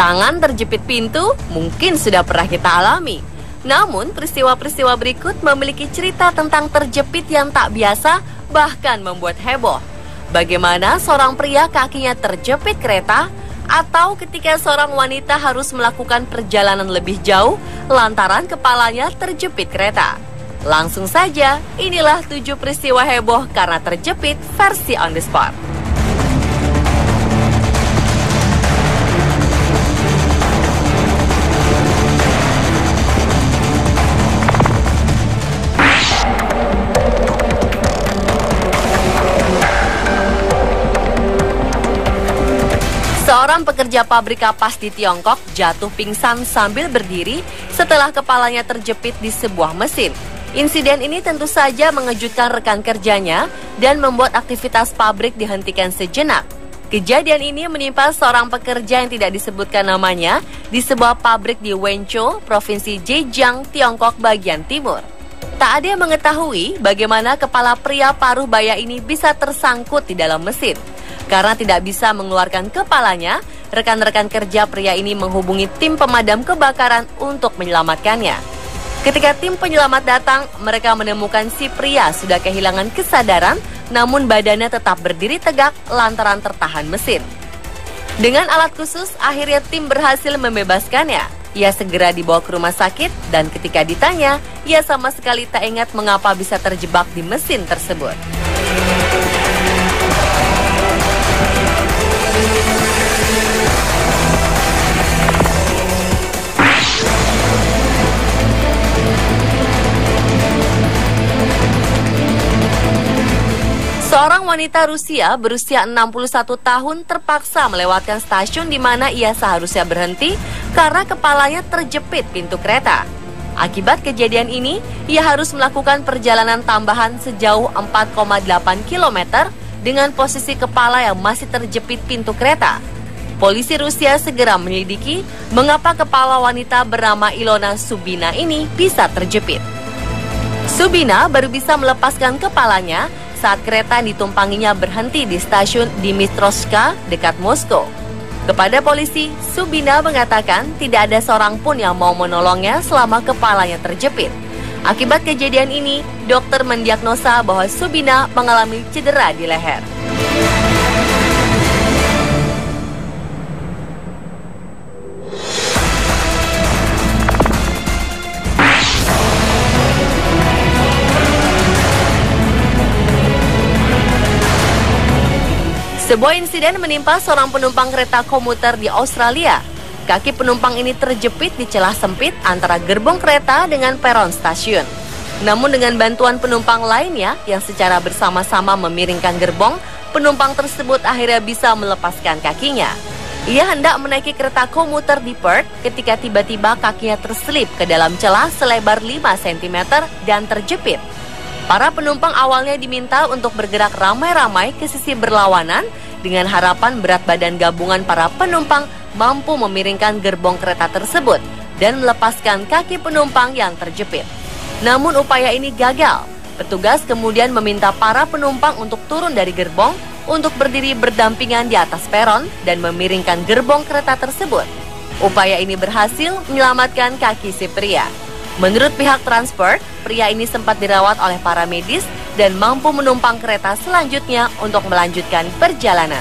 Tangan terjepit pintu mungkin sudah pernah kita alami. Namun, peristiwa-peristiwa berikut memiliki cerita tentang terjepit yang tak biasa, bahkan membuat heboh. Bagaimana seorang pria kakinya terjepit kereta, atau ketika seorang wanita harus melakukan perjalanan lebih jauh lantaran kepalanya terjepit kereta. Langsung saja, inilah 7 peristiwa heboh karena terjepit versi on the spot. Seorang pekerja pabrik kapas di Tiongkok jatuh pingsan sambil berdiri setelah kepalanya terjepit di sebuah mesin. Insiden ini tentu saja mengejutkan rekan kerjanya dan membuat aktivitas pabrik dihentikan sejenak. Kejadian ini menimpa seorang pekerja yang tidak disebutkan namanya di sebuah pabrik di Wenzhou, Provinsi Zhejiang, Tiongkok bagian timur. Tak ada yang mengetahui bagaimana kepala pria paruh baya ini bisa tersangkut di dalam mesin. Karena tidak bisa mengeluarkan kepalanya, rekan-rekan kerja pria ini menghubungi tim pemadam kebakaran untuk menyelamatkannya. Ketika tim penyelamat datang, mereka menemukan si pria sudah kehilangan kesadaran, namun badannya tetap berdiri tegak lantaran tertahan mesin. Dengan alat khusus, akhirnya tim berhasil membebaskannya. Ia segera dibawa ke rumah sakit dan ketika ditanya, ia sama sekali tak ingat mengapa bisa terjebak di mesin tersebut. Seorang wanita Rusia berusia 61 tahun terpaksa melewatkan stasiun di mana ia seharusnya berhenti karena kepalanya terjepit pintu kereta. Akibat kejadian ini, ia harus melakukan perjalanan tambahan sejauh 4,8 km dengan posisi kepala yang masih terjepit pintu kereta. Polisi Rusia segera menyelidiki mengapa kepala wanita bernama Ilona Subina ini bisa terjepit. Subina baru bisa melepaskan kepalanya saat kereta yang ditumpanginya berhenti di stasiun Dimitrovska dekat Moskow. Kepada polisi, Subina mengatakan tidak ada seorang pun yang mau menolongnya selama kepalanya terjepit. Akibat kejadian ini, dokter mendiagnosa bahwa Subina mengalami cedera di leher. Sebuah insiden menimpa seorang penumpang kereta komuter di Australia. Kaki penumpang ini terjepit di celah sempit antara gerbong kereta dengan peron stasiun. Namun dengan bantuan penumpang lainnya yang secara bersama-sama memiringkan gerbong, penumpang tersebut akhirnya bisa melepaskan kakinya. Ia hendak menaiki kereta komuter di Perth ketika tiba-tiba kakinya terselip ke dalam celah selebar 5 cm dan terjepit. Para penumpang awalnya diminta untuk bergerak ramai-ramai ke sisi berlawanan dengan harapan berat badan gabungan para penumpang mampu memiringkan gerbong kereta tersebut dan melepaskan kaki penumpang yang terjepit. Namun upaya ini gagal. Petugas kemudian meminta para penumpang untuk turun dari gerbong untuk berdiri berdampingan di atas peron dan memiringkan gerbong kereta tersebut. Upaya ini berhasil menyelamatkan kaki si pria. Menurut pihak transport, pria ini sempat dirawat oleh para medis dan mampu menumpang kereta selanjutnya untuk melanjutkan perjalanan.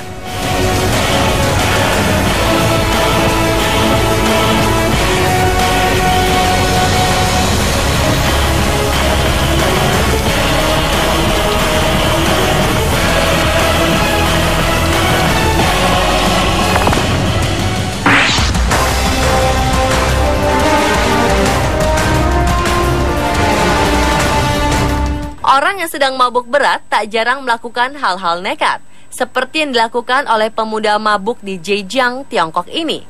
Orang yang sedang mabuk berat tak jarang melakukan hal-hal nekat, seperti yang dilakukan oleh pemuda mabuk di Zhejiang, Tiongkok ini.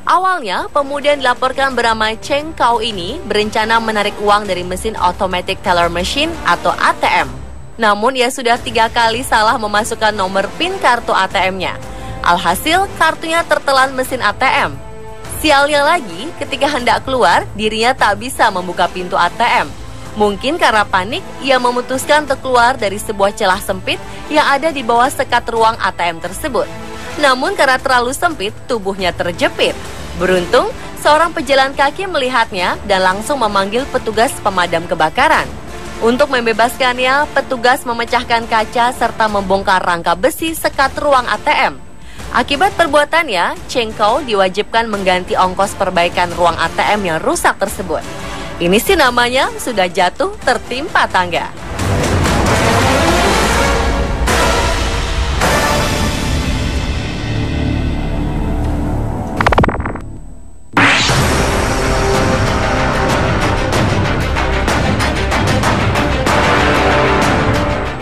Awalnya, pemuda yang dilaporkan bernama Cheng Kau ini berencana menarik uang dari mesin Automatic Teller Machine atau ATM. Namun, ia sudah 3 kali salah memasukkan nomor PIN kartu ATM-nya. Alhasil, kartunya tertelan mesin ATM. Sialnya lagi, ketika hendak keluar, dirinya tak bisa membuka pintu ATM. Mungkin karena panik, ia memutuskan untuk keluar dari sebuah celah sempit yang ada di bawah sekat ruang ATM tersebut. Namun karena terlalu sempit, tubuhnya terjepit. Beruntung, seorang pejalan kaki melihatnya dan langsung memanggil petugas pemadam kebakaran. Untuk membebaskannya, petugas memecahkan kaca serta membongkar rangka besi sekat ruang ATM. Akibat perbuatannya, Cheng Kou diwajibkan mengganti ongkos perbaikan ruang ATM yang rusak tersebut. Ini sih namanya sudah jatuh tertimpa tangga.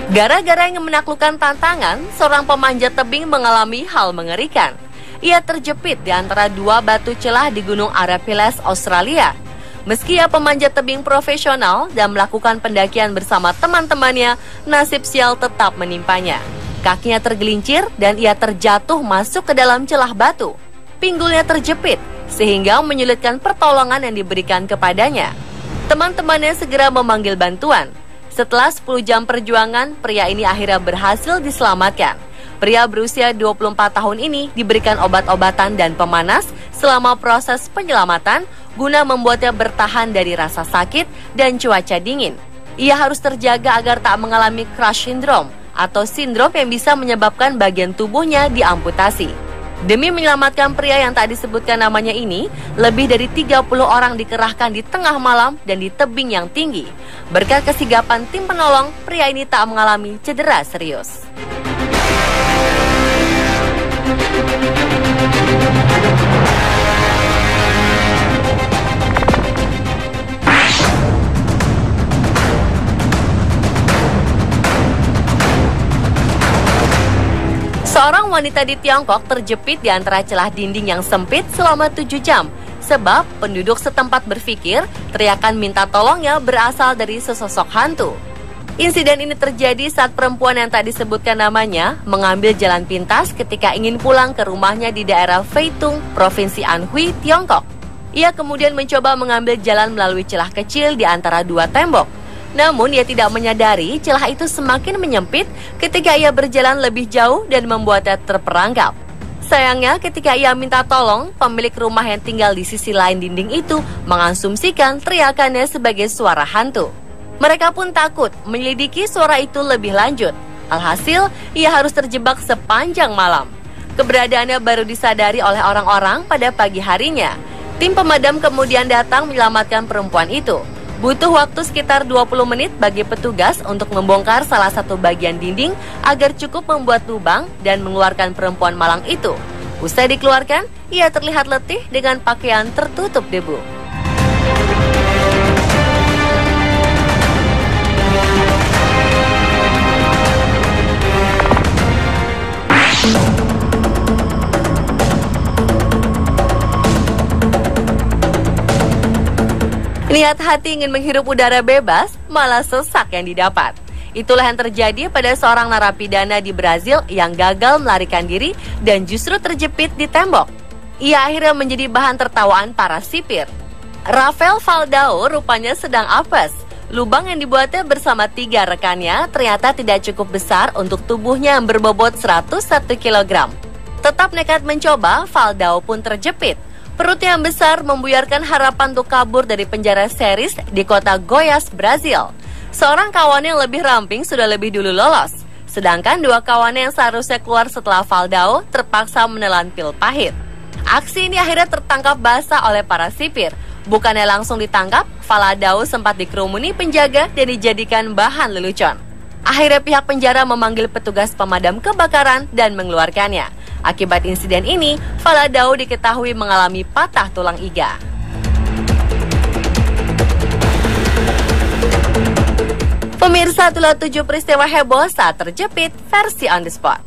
Gara-gara ingin menaklukkan tantangan, seorang pemanjat tebing mengalami hal mengerikan. Ia terjepit di antara dua batu celah di Gunung Arapiles, Australia. Meski ia pemanjat tebing profesional dan melakukan pendakian bersama teman-temannya, nasib sial tetap menimpanya. Kakinya tergelincir dan ia terjatuh masuk ke dalam celah batu. Pinggulnya terjepit, sehingga menyulitkan pertolongan yang diberikan kepadanya. Teman-temannya segera memanggil bantuan. Setelah 10 jam perjuangan, pria ini akhirnya berhasil diselamatkan. Pria berusia 24 tahun ini diberikan obat-obatan dan pemanas selama proses penyelamatan guna membuatnya bertahan dari rasa sakit dan cuaca dingin. Ia harus terjaga agar tak mengalami crash syndrome atau sindrom yang bisa menyebabkan bagian tubuhnya diamputasi. Demi menyelamatkan pria yang tak disebutkan namanya ini, lebih dari 30 orang dikerahkan di tengah malam dan di tebing yang tinggi. Berkat kesigapan tim penolong, pria ini tak mengalami cedera serius. Seorang wanita di Tiongkok terjepit di antara celah dinding yang sempit selama 7 jam. Sebab penduduk setempat berpikir teriakan minta tolongnya berasal dari sesosok hantu. Insiden ini terjadi saat perempuan yang tak disebutkan namanya mengambil jalan pintas ketika ingin pulang ke rumahnya di daerah Feitung, Provinsi Anhui, Tiongkok. Ia kemudian mencoba mengambil jalan melalui celah kecil di antara dua tembok. Namun ia tidak menyadari celah itu semakin menyempit ketika ia berjalan lebih jauh dan membuatnya terperangkap. Sayangnya ketika ia minta tolong, pemilik rumah yang tinggal di sisi lain dinding itu mengasumsikan teriakannya sebagai suara hantu. Mereka pun takut menyelidiki suara itu lebih lanjut. Alhasil, ia harus terjebak sepanjang malam. Keberadaannya baru disadari oleh orang-orang pada pagi harinya. Tim pemadam kemudian datang menyelamatkan perempuan itu. Butuh waktu sekitar 20 menit bagi petugas untuk membongkar salah satu bagian dinding agar cukup membuat lubang dan mengeluarkan perempuan malang itu. Usai dikeluarkan, ia terlihat letih dengan pakaian tertutup debu. Niat hati ingin menghirup udara bebas, malah sesak yang didapat. Itulah yang terjadi pada seorang narapidana di Brazil yang gagal melarikan diri dan justru terjepit di tembok. Ia akhirnya menjadi bahan tertawaan para sipir. Rafael Valdao rupanya sedang apes. Lubang yang dibuatnya bersama 3 rekannya ternyata tidak cukup besar untuk tubuhnya yang berbobot 101 kg. Tetap nekat mencoba, Valdao pun terjepit. Perutnya yang besar membuyarkan harapan untuk kabur dari penjara Ceres di kota Goiás, Brazil. Seorang kawannya yang lebih ramping sudah lebih dulu lolos. Sedangkan 2 kawannya yang seharusnya keluar setelah Valdao terpaksa menelan pil pahit. Aksi ini akhirnya tertangkap basah oleh para sipir. Bukannya langsung ditangkap, Valdao sempat dikerumuni penjaga dan dijadikan bahan lelucon. Akhirnya pihak penjara memanggil petugas pemadam kebakaran dan mengeluarkannya. Akibat insiden ini, Valdao diketahui mengalami patah tulang iga. Pemirsa, itulah 7 peristiwa heboh saat terjepit versi on the spot.